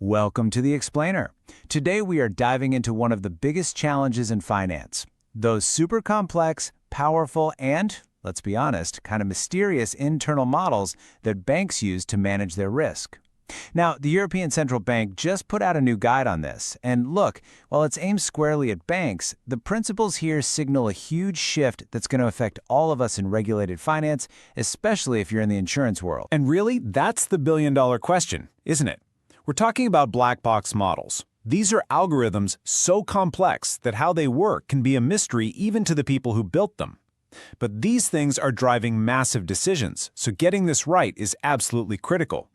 Welcome to the Explainer. Today we are diving into one of the biggest challenges in finance. Those super complex, powerful, and, let's be honest, kind of mysterious internal models that banks use to manage their risk. Now, the European Central Bank just put out a new guide on this, and look, while it's aimed squarely at banks, the principles here signal a huge shift that's going to affect all of us in regulated finance, especially if you're in the insurance world. And really, that's the billion-dollar question, isn't it? We're talking about black box models. These are algorithms so complex that how they work can be a mystery even to the people who built them. But these things are driving massive decisions, so getting this right is absolutely critical.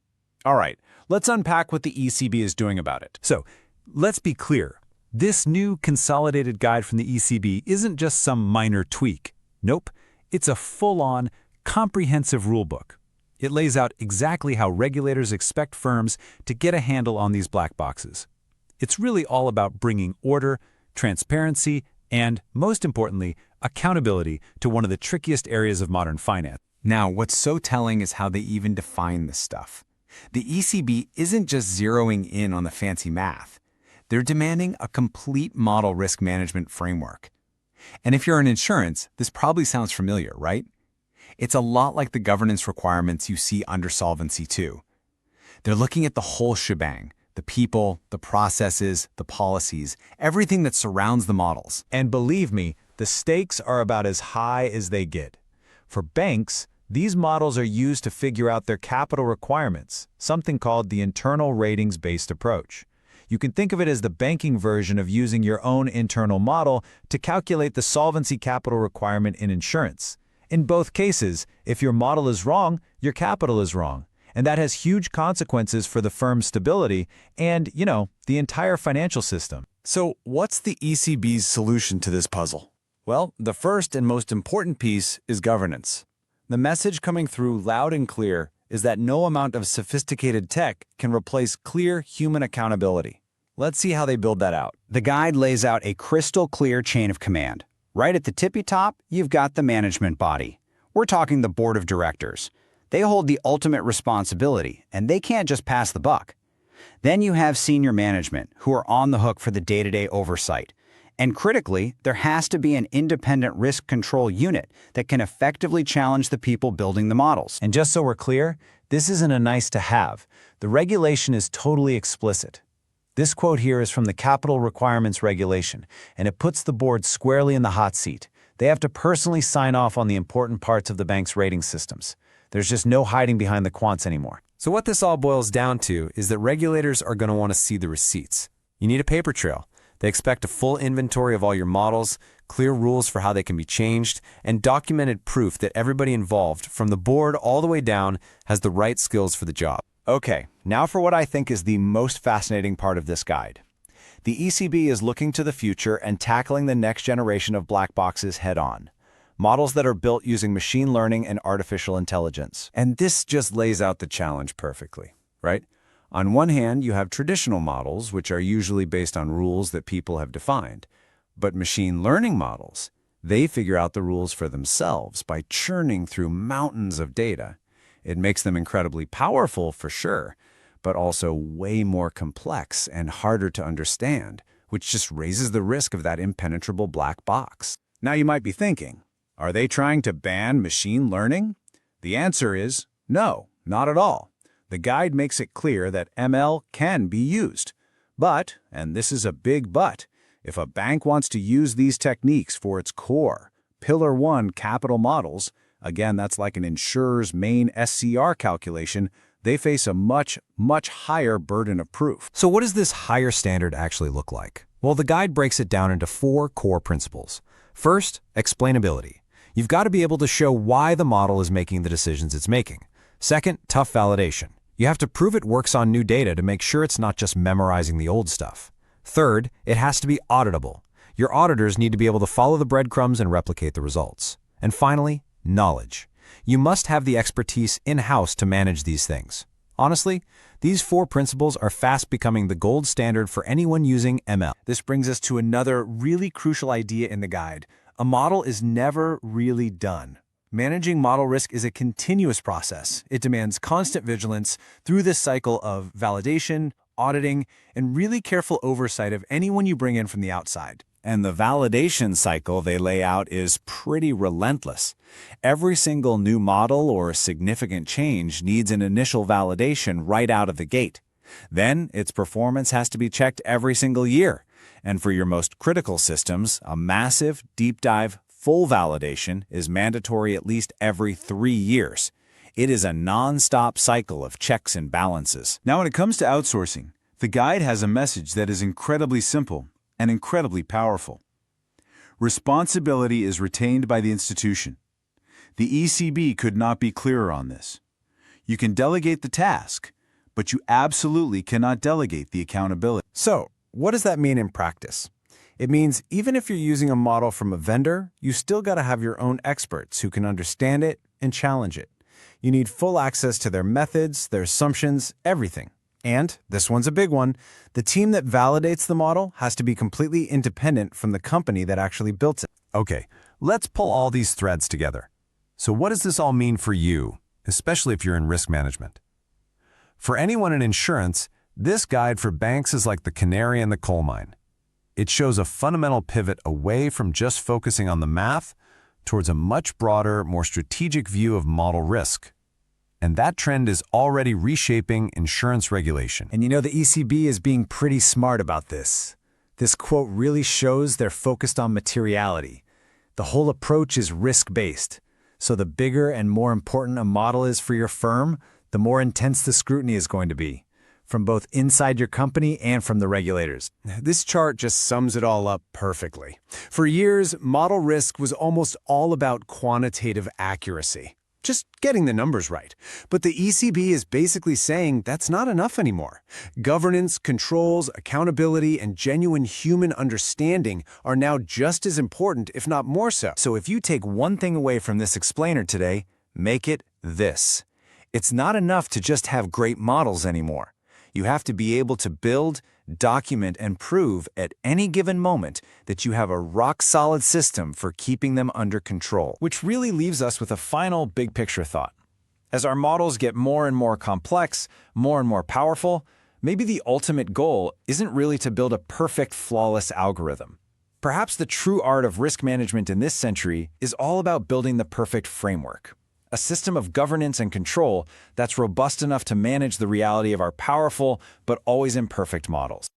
All right, let's unpack what the ECB is doing about it. So, let's be clear. This new consolidated guide from the ECB isn't just some minor tweak. Nope, it's a full-on, comprehensive rulebook. It lays out exactly how regulators expect firms to get a handle on these black boxes. It's really all about bringing order, transparency, and, most importantly, accountability to one of the trickiest areas of modern finance. Now, what's so telling is how they even define this stuff. The ECB isn't just zeroing in on the fancy math. They're demanding a complete model risk management framework. And if you're in insurance, this probably sounds familiar, right? It's a lot like the governance requirements you see under Solvency II. They're looking at the whole shebang, the people, the processes, the policies, everything that surrounds the models. And believe me, the stakes are about as high as they get. For banks, these models are used to figure out their capital requirements, something called the internal ratings-based approach. You can think of it as the banking version of using your own internal model to calculate the solvency capital requirement in insurance. In both cases, if your model is wrong, your capital is wrong. And that has huge consequences for the firm's stability and, the entire financial system. So what's the ECB's solution to this puzzle? Well, the first and most important piece is governance. The message coming through loud and clear is that no amount of sophisticated tech can replace clear human accountability. Let's see how they build that out. The guide lays out a crystal clear chain of command. Right at the tippy top, you've got the management body. We're talking the board of directors. They hold the ultimate responsibility, and they can't just pass the buck. Then you have senior management, who are on the hook for the day-to-day oversight. And critically, there has to be an independent risk control unit that can effectively challenge the people building the models. And just so we're clear, this isn't a nice to have. The regulation is totally explicit. This quote here is from the Capital Requirements Regulation, and it puts the board squarely in the hot seat. They have to personally sign off on the important parts of the bank's rating systems. There's just no hiding behind the quants anymore. So what this all boils down to is that regulators are going to want to see the receipts. You need a paper trail. They expect a full inventory of all your models, clear rules for how they can be changed, and documented proof that everybody involved, from the board all the way down, has the right skills for the job. Okay, now for what I think is the most fascinating part of this guide. The ECB is looking to the future and tackling the next generation of black boxes head-on. Models that are built using machine learning and artificial intelligence. And this just lays out the challenge perfectly, right? On one hand, you have traditional models, which are usually based on rules that people have defined. But machine learning models, they figure out the rules for themselves by churning through mountains of data. It makes them incredibly powerful for sure, but also way more complex and harder to understand, which just raises the risk of that impenetrable black box. Now you might be thinking, are they trying to ban machine learning? The answer is no, not at all. The guide makes it clear that ML can be used. But, and this is a big but, if a bank wants to use these techniques for its core, Pillar 1 capital models, again, that's like an insurer's main SCR calculation, they face a much, much higher burden of proof. So what does this higher standard actually look like? Well, the guide breaks it down into 4 core principles. First, explainability. You've got to be able to show why the model is making the decisions it's making. Second, tough validation. You have to prove it works on new data to make sure it's not just memorizing the old stuff. Third, it has to be auditable. Your auditors need to be able to follow the breadcrumbs and replicate the results. And finally, knowledge. You must have the expertise in-house to manage these things. Honestly, these 4 principles are fast becoming the gold standard for anyone using ML. This brings us to another really crucial idea in the guide. A model is never really done. Managing model risk is a continuous process. It demands constant vigilance through this cycle of validation, auditing, and really careful oversight of anyone you bring in from the outside. And the validation cycle they lay out is pretty relentless. Every single new model or significant change needs an initial validation right out of the gate. Then, its performance has to be checked every single year. And for your most critical systems, a massive, deep dive, full validation is mandatory at least every 3 years. It is a non-stop cycle of checks and balances. Now, when it comes to outsourcing, the guide has a message that is incredibly simple and incredibly powerful. Responsibility is retained by the institution. The ECB could not be clearer on this. You can delegate the task, but you absolutely cannot delegate the accountability. So, what does that mean in practice? It means even if you're using a model from a vendor, you still got to have your own experts who can understand it and challenge it. You need full access to their methods, their assumptions, everything. And, this one's a big one, the team that validates the model has to be completely independent from the company that actually built it. Okay, let's pull all these threads together. So what does this all mean for you, especially if you're in risk management? For anyone in insurance, this guide for banks is like the canary in the coal mine. It shows a fundamental pivot away from just focusing on the math towards a much broader, more strategic view of model risk. And that trend is already reshaping insurance regulation. And you know, the ECB is being pretty smart about this. This quote really shows they're focused on materiality. The whole approach is risk-based. So the bigger and more important a model is for your firm, the more intense the scrutiny is going to be, from both inside your company and from the regulators. This chart just sums it all up perfectly. For years, model risk was almost all about quantitative accuracy, just getting the numbers right. But the ECB is basically saying that's not enough anymore. Governance, controls, accountability, and genuine human understanding are now just as important, if not more so. So if you take one thing away from this explainer today, make it this. It's not enough to just have great models anymore. You have to be able to build, document, and prove at any given moment that you have a rock-solid system for keeping them under control. Which really leaves us with a final big-picture thought. As our models get more and more complex, more and more powerful, maybe the ultimate goal isn't really to build a perfect, flawless algorithm. Perhaps the true art of risk management in this century is all about building the perfect framework. A system of governance and control that's robust enough to manage the reality of our powerful but always imperfect models.